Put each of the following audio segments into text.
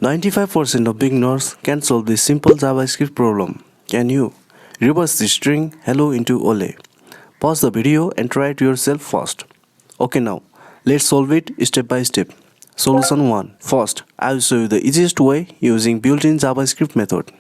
95% of beginners can solve this simple JavaScript problem. Can you? Reverse the string hello into ole. Pause the video and try it yourself first. Okay, now let's solve it step by step. Solution 1. First, I will show you the easiest way using built-in JavaScript method.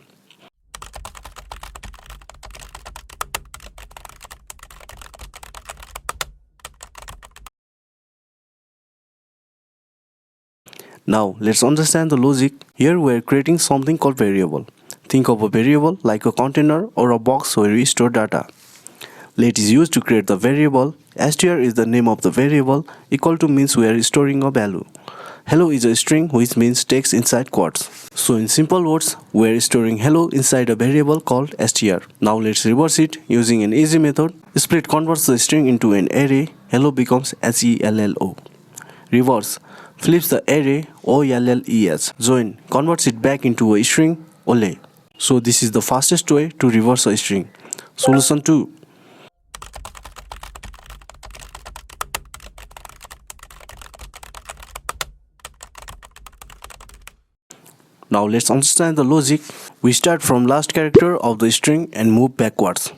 Now let's understand the logic. Here we are creating something called variable. Think of a variable like a container or a box where we store data. Let is used to create the variable. Str is the name of the variable. Equal to means we are storing a value. Hello is a string which means text inside quotes. So in simple words, we are storing hello inside a variable called str. Now let's reverse it using an easy method. Split converts the string into an array. Hello becomes hello. Reverse flips the array olles. Join converts it back into a string ole. So this is the fastest way to reverse a string. Solution 2. Now let's understand the logic. We start from last character of the string and move backwards.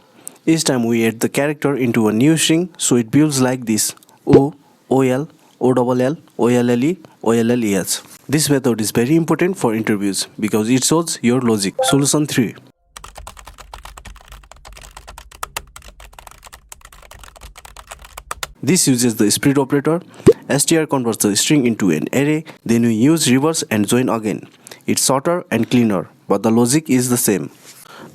Each time we add the character into a new string, so it builds like this: O, OL, OLL, OLLE, OLLES. This method is very important for interviews because it shows your logic. Solution 3. This uses the split operator. Str converts the string into an array, then we use reverse and join again. It's shorter and cleaner, but the logic is the same.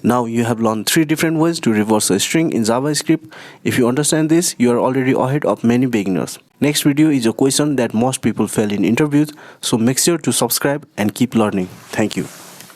Now you have learned 3 different ways to reverse a string in JavaScript. If you understand this, you are already ahead of many beginners. Next video is a question that most people fail in interviews, so make sure to subscribe and keep learning. Thank you.